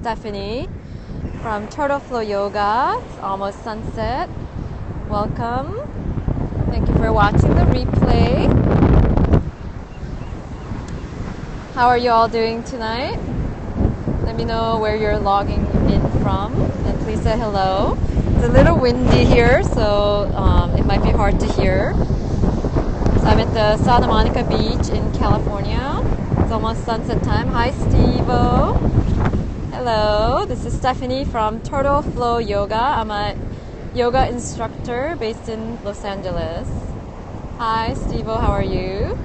Stephanie from Turtle Flow Yoga. It's almost sunset. Welcome. Thank you for watching the replay. How are you all doing tonight? Let me know where you're logging in from, and please say hello. It's a little windy here, so it might be hard to hear. So I'm at the Santa Monica Beach in California. It's almost sunset time. Hi, Steve-O. Hello, this is Stephanie from Turtle Flow Yoga. I'm a yoga instructor based in Los Angeles. Hi, Steve-O, how are you?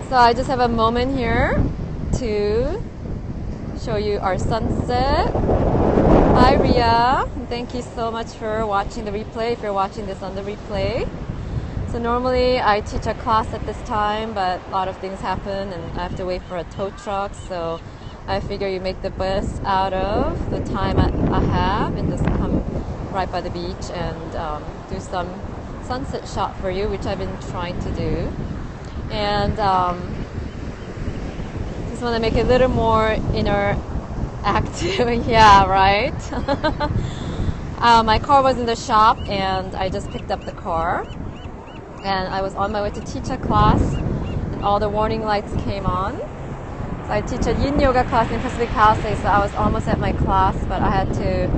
So I just have a moment here to show you our sunset. Hi, Ria. Thank you so much for watching the replay, if you're watching this on the replay. So normally I teach a class at this time, but a lot of things happen and I have to wait for a tow truck. So I figure you make the best out of the time I have and just come right by the beach and do some sunset shot for you, which I've been trying to do. And just want to make it a little more interactive. Yeah, right? My car was in the shop and I just picked up the car. And I was on my way to teach a class and all the warning lights came on. So I teach a yin yoga class in Pacific Palisades, so I was almost at my class, but I had to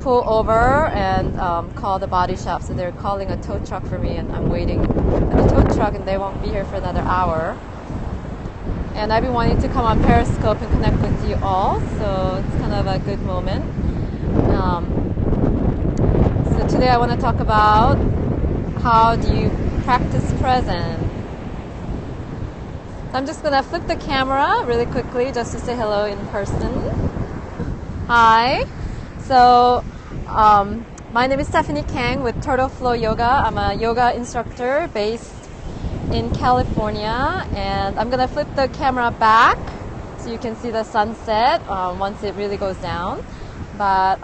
pull over and call the body shop. So they're calling a tow truck for me and I'm waiting at the tow truck and they won't be here for another hour. And I've been wanting to come on Periscope and connect with you all, so it's kind of a good moment. So today I want to talk about how do you practice present. So I'm just going to flip the camera really quickly just to say hello in person. Hi. So my name is Stephanie Kang with Turtle Flow Yoga. I'm a yoga instructor based in California, and I'm going to flip the camera back so you can see the sunset once it really goes down. But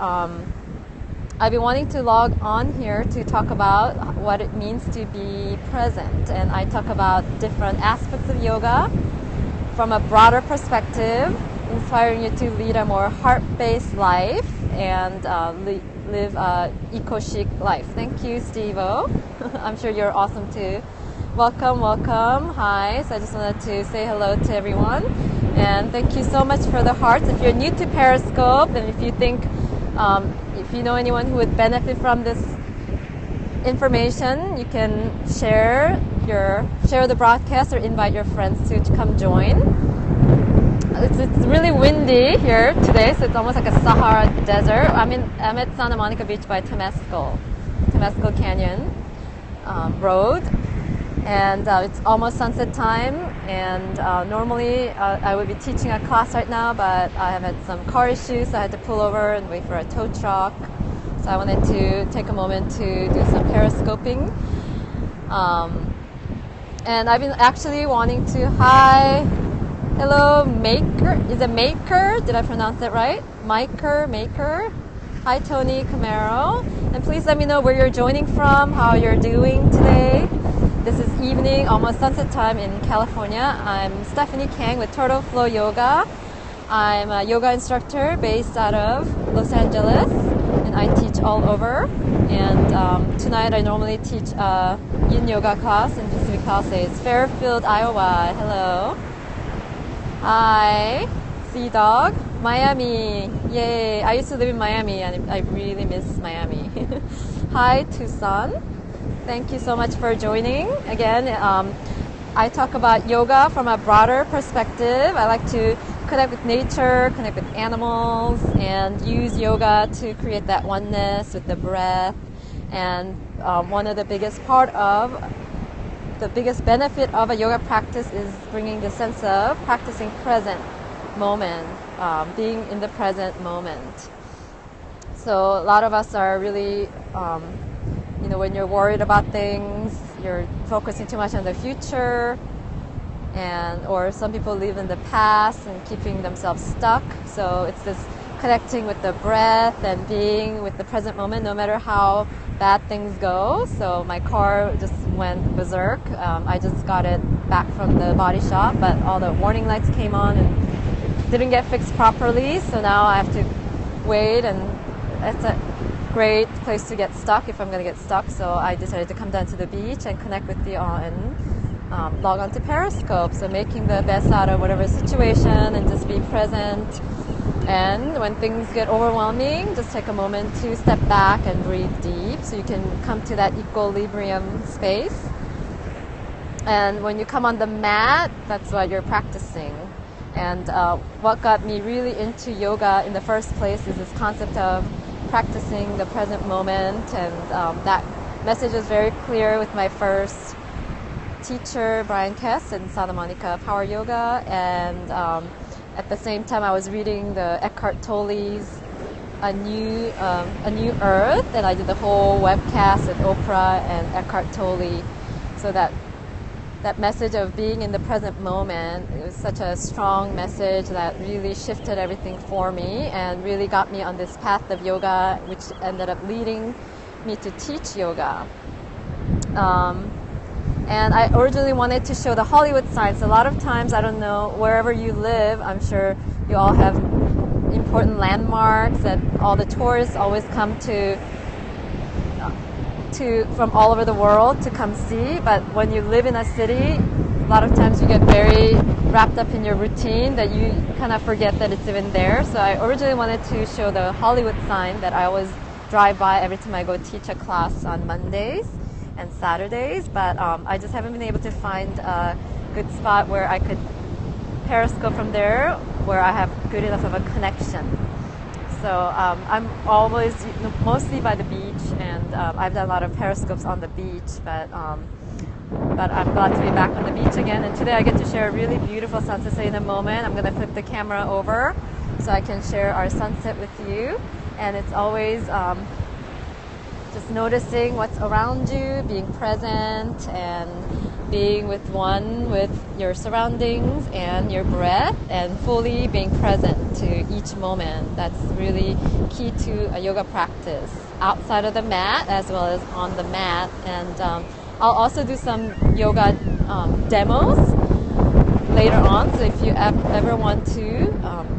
I've been wanting to log on here to talk about what it means to be present, and I talk about different aspects of yoga from a broader perspective, inspiring you to lead a more heart-based life and live a eco-chic life. Thank you, Steve-O. I'm sure you're awesome too. Welcome, welcome. Hi. So I just wanted to say hello to everyone, and thank you so much for the hearts. If you're new to Periscope and if you think if you know anyone who would benefit from this information, you can share the broadcast or invite your friends to come join. It's really windy here today, so it's almost like a Sahara desert. I'm at Santa Monica Beach by Temescal Canyon Road, and it's almost sunset time. And normally I would be teaching a class right now, but I have had some car issues, so I had to pull over and wait for a tow truck. So I wanted to take a moment to do some periscoping. And I've been actually wanting to, hello, Maker. Is it Maker? Did I pronounce that right? Maker. Hi, Tony Camaro. And please let me know where you're joining from, how you're doing today. This is evening, almost sunset time in California. I'm Stephanie Kang with Turtle Flow Yoga. I'm a yoga instructor based out of Los Angeles, and I teach all over. And tonight I normally teach a yin yoga class in Pacific Palisades, Fairfield, Iowa. Hello. Hi. Sea Dog. Miami. Yay. I used to live in Miami and I really miss Miami. Hi, Tucson. Thank you so much for joining. Again, I talk about yoga from a broader perspective. I like to connect with nature, connect with animals, and use yoga to create that oneness with the breath. And one of the biggest benefit of a yoga practice is bringing the sense of practicing present moment, being in the present moment. So a lot of us are really when you're worried about things, you're focusing too much on the future, or some people live in the past and keeping themselves stuck. So it's this connecting with the breath and being with the present moment, no matter how bad things go. So my car just went berserk. I just got it back from the body shop, but all the warning lights came on and didn't get fixed properly, so now I have to wait, and it's a great place to get stuck if I'm going to get stuck. So I decided to come down to the beach and connect with you all and log on to Periscope. So making the best out of whatever situation and just be present. And when things get overwhelming, just take a moment to step back and breathe deep so you can come to that equilibrium space. And when you come on the mat, that's what you're practicing. And what got me really into yoga in the first place is this concept of practicing the present moment. And that message is very clear with my first teacher, Brian Kess, in Santa Monica Power Yoga. And at the same time, I was reading the Eckhart Tolle's A New Earth, and I did the whole webcast with Oprah and Eckhart Tolle. So that message of being in the present moment, it was such a strong message that really shifted everything for me and really got me on this path of yoga, which ended up leading me to teach yoga. And I originally wanted to show the Hollywood signs. A lot of times, I don't know, wherever you live, I'm sure you all have important landmarks that all the tourists always come to from all over the world to come see. But when you live in a city, a lot of times you get very wrapped up in your routine that you kind of forget that it's even there. So I originally wanted to show the Hollywood sign that I always drive by every time I go teach a class on Mondays and Saturdays, but I just haven't been able to find a good spot where I could periscope from there, where I have good enough of a connection. So I'm always mostly by the beach, and I've done a lot of periscopes on the beach, but I'm glad to be back on the beach again. And today I get to share a really beautiful sunset. So in a moment, I'm going to flip the camera over so I can share our sunset with you. And it's always just noticing what's around you, being present, and being with your surroundings and your breath, and fully being present to each moment. That's really key to a yoga practice, outside of the mat as well as on the mat. And I'll also do some yoga demos later on, so if you ever want to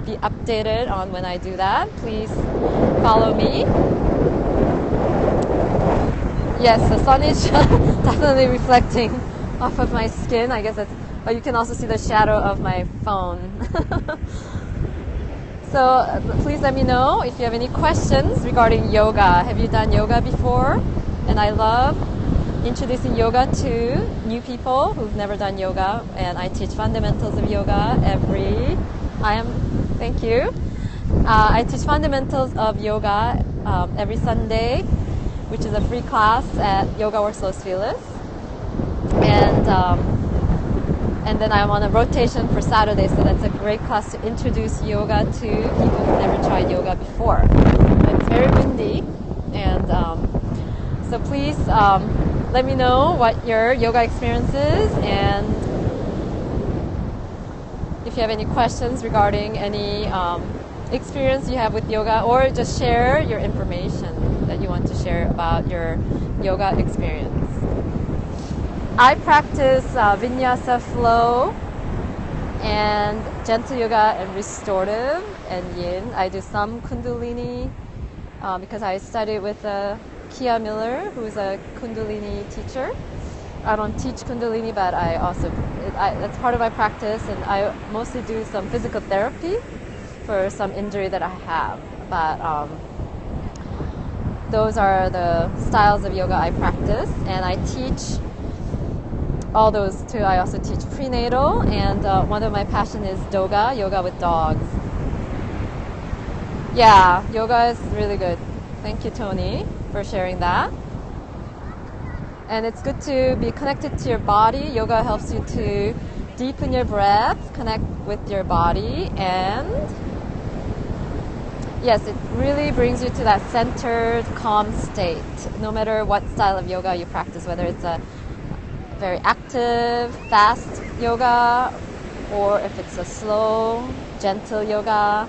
be updated on when I do that, please follow me. Yes, the sun is definitely reflecting off of my skin. I guess but you can also see the shadow of my phone. So please let me know if you have any questions regarding yoga. Have you done yoga before? And I love introducing yoga to new people who've never done yoga, and I teach fundamentals of yoga thank you. I teach fundamentals of yoga every Sunday, which is a free class at Yoga Works Los Feliz. And then I'm on a rotation for Saturday, so that's a great class to introduce yoga to people who've never tried yoga before. It's very windy, and so please let me know what your yoga experience is, and if you have any questions regarding any experience you have with yoga, or just share your information that you want to share about your yoga experience. I practice vinyasa flow and gentle yoga and restorative and yin. I do some kundalini because I studied with Kia Miller, who's a kundalini teacher. I don't teach kundalini, but that's part of my practice, and I mostly do some physical therapy for some injury that I have. But those are the styles of yoga I practice, and I teach all those too. I also teach prenatal, and one of my passion is doga, yoga with dogs. Yeah, yoga is really good. Thank you, Tony, for sharing that. And it's good to be connected to your body. Yoga helps you to deepen your breath, connect with your body, and yes, it really brings you to that centered, calm state, no matter what style of yoga you practice, whether it's a very active, fast yoga, or if it's a slow, gentle yoga.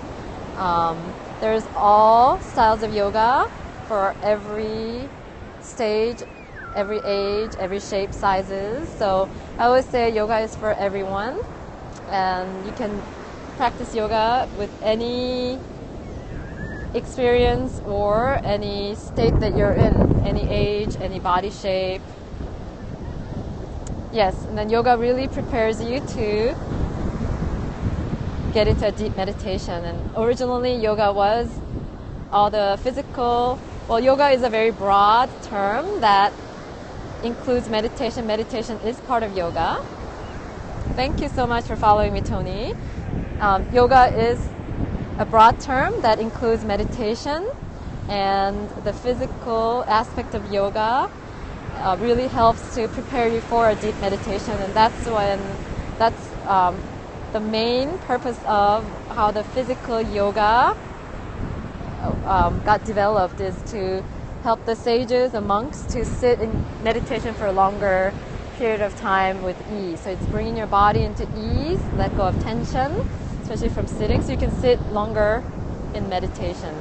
There's all styles of yoga for every stage, every age, every shape, sizes. So I always say yoga is for everyone, and you can practice yoga with any experience or any state that you're in, any age, any body shape. Yes, and then yoga really prepares you to get into a deep meditation. And originally yoga was all the physical, well, yoga is a very broad term that includes meditation. Meditation is part of yoga. Thank you so much for following me, Tony. Yoga is a broad term that includes meditation, and the physical aspect of yoga really helps to prepare you for a deep meditation, and that's the main purpose of how the physical yoga got developed, is to help the sages and monks to sit in meditation for a longer period of time with ease. So it's bringing your body into ease, let go of tension, especially from sitting, so you can sit longer in meditation.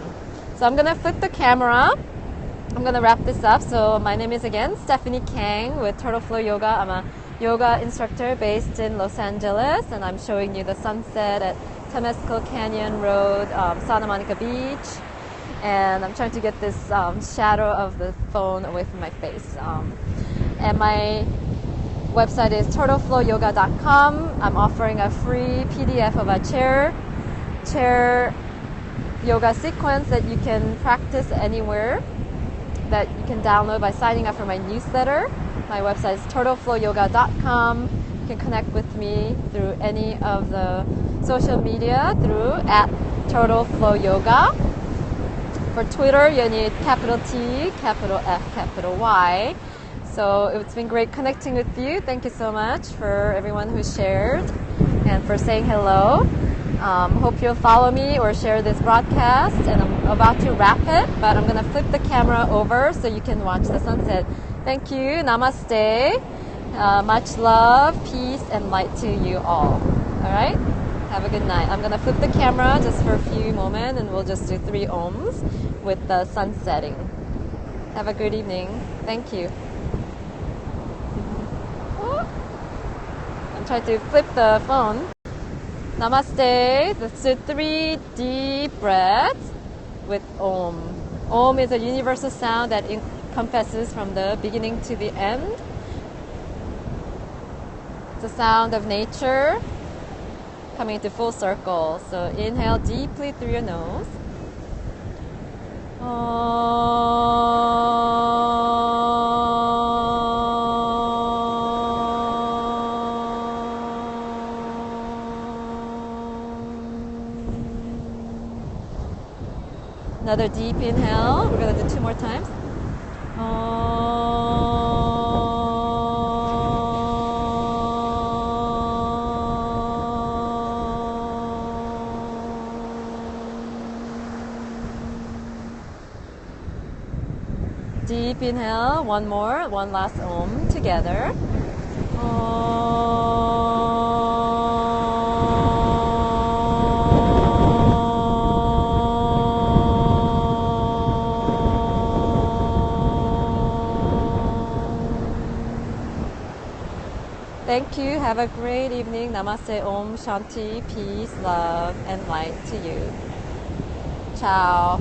So I'm going to flip the camera. I'm going to wrap this up. So my name is again Stephanie Kang with Turtle Flow Yoga. I'm a yoga instructor based in Los Angeles, and I'm showing you the sunset at Temescal Canyon Road, Santa Monica Beach. And I'm trying to get this shadow of the phone away from my face. And my website is turtleflowyoga.com. I'm offering a free PDF of a chair yoga sequence that you can practice anywhere, that you can download by signing up for my newsletter. My website is turtleflowyoga.com. You can connect with me through any of the social media through @turtleflowyoga. For Twitter, you need capital T, capital F, capital Y. So it's been great connecting with you. Thank you so much for everyone who shared and for saying hello. Hope you'll follow me or share this broadcast. And I'm about to wrap it, but I'm going to flip the camera over so you can watch the sunset. Thank you. Namaste. Much love, peace, and light to you all. All right? Have a good night. I'm going to flip the camera just for a few moments, and we'll just do 3 ohms with the sun setting. Have a good evening. Thank you. I'm trying to flip the phone. Namaste. Let's do 3 deep breaths with Om. Om is a universal sound that encompasses from the beginning to the end. It's a sound of nature coming into full circle. So inhale deeply through your nose. Another deep inhale. We're going to do 2 more times. Deep inhale. 1 more. 1 last Om together. Thank you. Have a great evening. Namaste, Om, Shanti, peace, love, and light to you. Ciao.